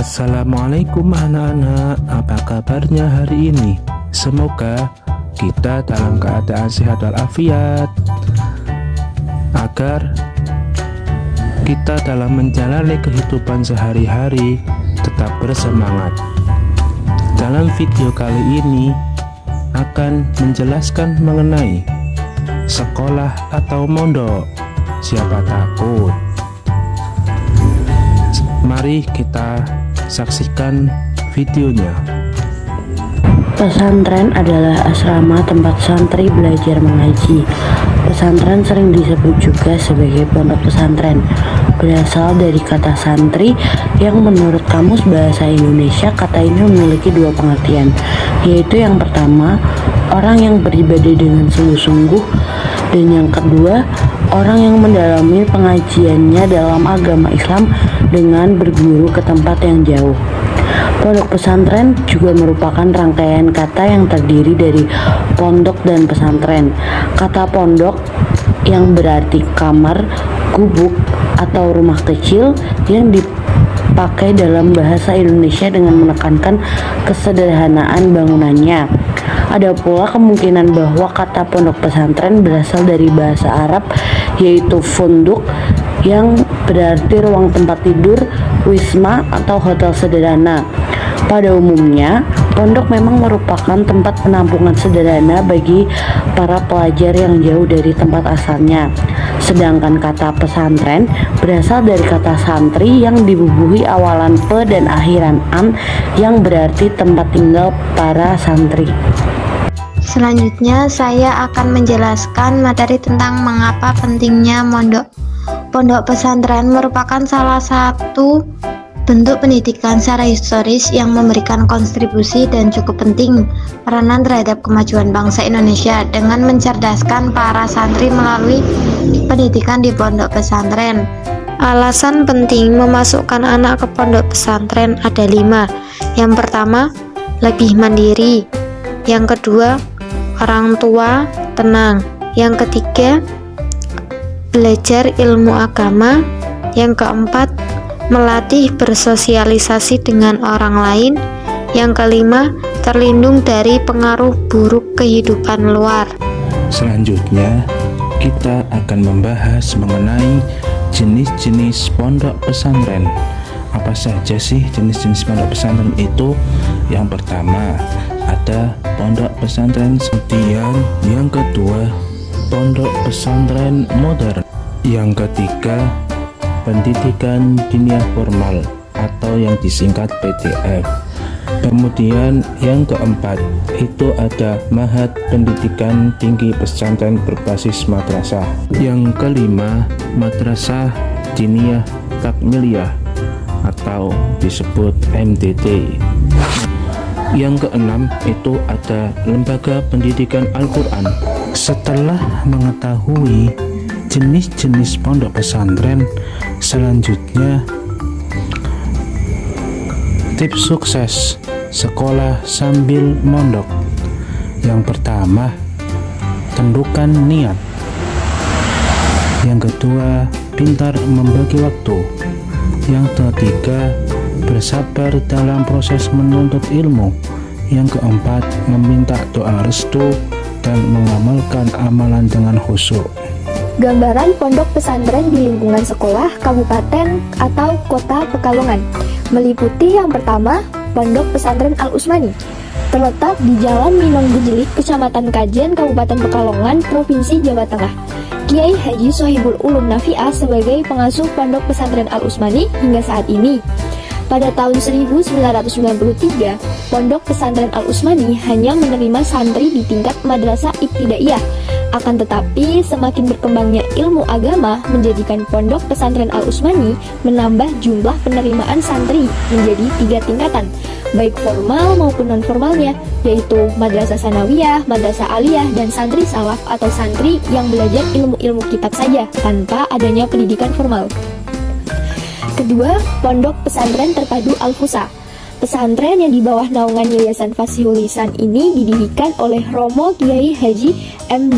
Assalamualaikum anak-anak, apa kabarnya hari ini? Semoga kita dalam keadaan sehat walafiat, agar kita dalam menjalani kehidupan sehari-hari tetap bersemangat. Dalam video kali ini akan menjelaskan mengenai sekolah atau mondok. Siapa takut? Mari kita saksikan videonya. Pesantren adalah asrama tempat santri belajar mengaji. Pesantren sering disebut juga sebagai pondok pesantren. Berasal dari kata santri yang menurut Kamus Bahasa Indonesia kata ini memiliki dua pengertian, yaitu yang pertama, orang yang beribadah dengan sungguh-sungguh, dan yang kedua, orang yang mendalami pengajiannya dalam agama Islam dengan berguru ke tempat yang jauh. Pondok pesantren juga merupakan rangkaian kata yang terdiri dari pondok dan pesantren. Kata pondok yang berarti kamar, gubuk, atau rumah kecil yang dipakai dalam bahasa Indonesia dengan menekankan kesederhanaan bangunannya. Ada pula kemungkinan bahwa kata pondok pesantren berasal dari bahasa Arab, yaitu funduk, yang berarti ruang tempat tidur, wisma, atau hotel sederhana. Pada umumnya, pondok memang merupakan tempat penampungan sederhana bagi para pelajar yang jauh dari tempat asalnya. Sedangkan kata pesantren berasal dari kata santri yang dibubuhi awalan pe dan akhiran an, yang berarti tempat tinggal para santri. Selanjutnya saya akan menjelaskan materi tentang mengapa pentingnya mondok. Pondok pesantren merupakan salah satu bentuk pendidikan secara historis yang memberikan kontribusi dan cukup penting peranan terhadap kemajuan bangsa Indonesia dengan mencerdaskan para santri melalui pendidikan di pondok pesantren. Alasan penting memasukkan anak ke pondok pesantren ada 5. Yang pertama, lebih mandiri. Yang kedua, orang tua tenang. Yang ketiga, belajar ilmu agama. Yang keempat, melatih bersosialisasi dengan orang lain. Yang kelima, terlindung dari pengaruh buruk kehidupan luar. Selanjutnya, kita akan membahas mengenai jenis-jenis pondok pesantren. Apa saja sih jenis-jenis pondok pesantren itu? Yang pertama, ada pondok pesantren sedian. Yang kedua, pondok pesantren modern. Yang ketiga, pendidikan diniyah formal atau yang disingkat PDF. Kemudian yang keempat, itu ada Ma'had Pendidikan Tinggi Pesantren berbasis madrasah. Yang kelima, Madrasah Diniyah Takmiliyah atau disebut MDT. Yang keenam, itu ada Lembaga Pendidikan Al-Quran. Setelah mengetahui jenis-jenis pondok pesantren, selanjutnya tips sukses sekolah sambil mondok. Yang pertama, tentukan niat. Yang kedua, pintar membagi waktu. Yang ketiga, bersabar dalam proses menuntut ilmu. Yang keempat, meminta doa restu dan mengamalkan amalan dengan khusyuk. Gambaran pondok pesantren di lingkungan sekolah, kabupaten, atau kota Pekalongan meliputi yang pertama, Pondok Pesantren Al-Usmani, terletak di Jalan Minong Gejelik, Kecamatan Kajen, Kabupaten Pekalongan, Provinsi Jawa Tengah. Kiai Haji Sohibul Ulum Nafi'ah sebagai pengasuh Pondok Pesantren Al-Usmani hingga saat ini. Pada tahun 1993, Pondok Pesantren Al-Usmani hanya menerima santri di tingkat madrasah ibtidaiyah. Akan tetapi, semakin berkembangnya ilmu agama menjadikan Pondok Pesantren Al-Usmani menambah jumlah penerimaan santri menjadi 3 tingkatan, baik formal maupun non-formalnya, yaitu Madrasah Sanawiyah, Madrasah Aliyah, dan santri salaf atau santri yang belajar ilmu-ilmu kitab saja tanpa adanya pendidikan formal. Kedua, Pondok Pesantren Terpadu Al-Fusa. Pesantren yang di bawah naungan Yayasan Fasihul Lisan ini didirikan oleh Romo Kiai Haji M.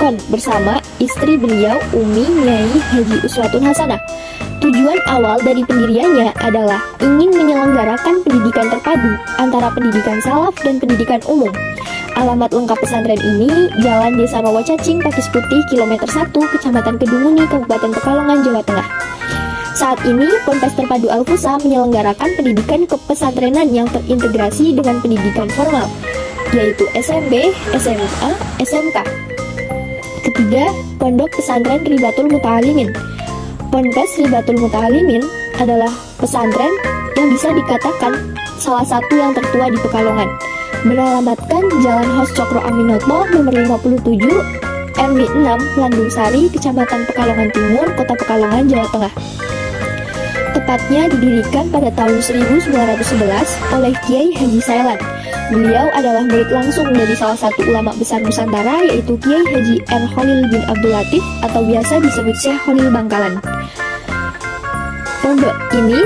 Kon bersama istri beliau Umi Nyai Haji Uswatun Hasanah. Tujuan awal dari pendiriannya adalah ingin menyelenggarakan pendidikan terpadu antara pendidikan salaf dan pendidikan umum. Alamat lengkap pesantren ini Jalan Desa Rawacacing, Pakis Putih, Kilometer 1, Kecamatan Kedunguni, Kabupaten Pekalongan, Jawa Tengah. Saat ini, Ponpes Terpadu Al-Fusa menyelenggarakan pendidikan kepesantrenan yang terintegrasi dengan pendidikan formal, yaitu SMP, SMA, SMK. Ketiga, Pondok Pesantren Ribatul Muta'alimin. Ponpes Ribatul Muta'alimin adalah pesantren yang bisa dikatakan salah satu yang tertua di Pekalongan. Beralamatkan Jalan Hos Cokro Aminoto nomor 57, RW 6, Landung Sari, Kecamatan Pekalongan Timur, Kota Pekalongan, Jawa Tengah. Tepatnya didirikan pada tahun 1911 oleh Kiai Haji Sailan. Beliau adalah murid langsung dari salah satu ulama besar Nusantara, yaitu Kiai Haji R. Khalil bin Abdul Latif atau biasa disebut Syekh Khalil Bangkalan. Pondok ini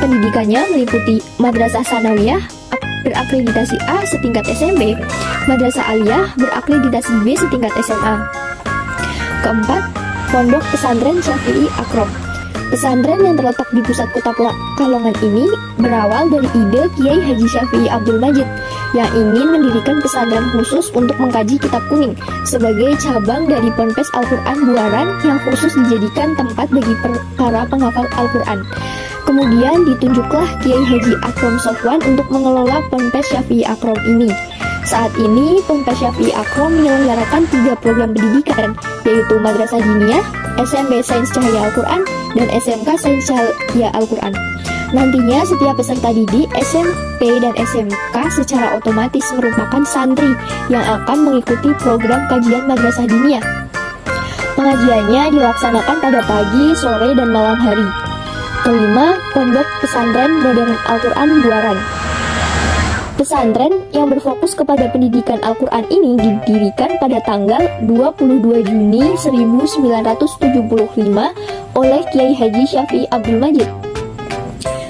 pendidikannya meliputi Madrasah Sanawiyah berakreditasi A setingkat SMP, Madrasah Aliyah berakreditasi B setingkat SMA. Keempat, Pondok Pesantren Syafi'i Akrom. Pesantren yang terletak di pusat kota Pekalongan ini berawal dari ide Kiai Haji Syafi'i Abdul Majid yang ingin mendirikan pesantren khusus untuk mengkaji kitab kuning sebagai cabang dari Ponpes Al-Quran Buaran yang khusus dijadikan tempat bagi para penghafal Al-Quran. Kemudian ditunjuklah Kiai Haji Akrom Sofwan untuk mengelola Ponpes Syafi'i Akrom ini. Saat ini, Ponpes Syafi'i Akrom menyelenggarakan 3 program pendidikan, yaitu Madrasah Diniyah, SMP Sains Cahaya Al-Quran, dan SMK Sains Cahaya Al-Quran. Nantinya, setiap peserta didik SMP dan SMK secara otomatis merupakan santri yang akan mengikuti program kajian Madrasah Diniyah. Pengajiannya dilaksanakan pada pagi, sore, dan malam hari. Kelima, Pondok Pesantren Modern Al-Quran Buaran. Pesantren yang berfokus kepada pendidikan Al-Quran ini didirikan pada tanggal 22 Juni 1975 oleh Kiai Haji Syafi'i Abdul Majid.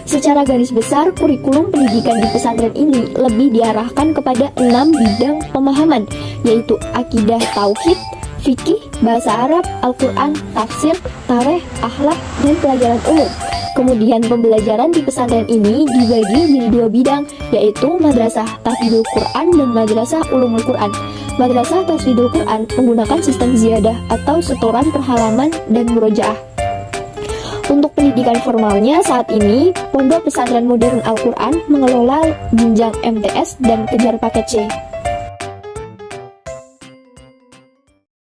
Secara garis besar, kurikulum pendidikan di pesantren ini lebih diarahkan kepada 6 bidang pemahaman, yaitu akidah tauhid, fikih, bahasa Arab, Al-Quran, tafsir, tarikh, akhlak, dan pelajaran umum. Kemudian pembelajaran di pesantren ini dibagi menjadi 2 bidang, yaitu Madrasah Tahfidzul Quran dan Madrasah Ulumul Quran. Madrasah Tahfidzul Quran menggunakan sistem ziyadah atau setoran per halaman dan murojaah. Untuk pendidikan formalnya saat ini, Pondok Pesantren Modern Al-Quran mengelola jenjang MTS dan kejar paket C.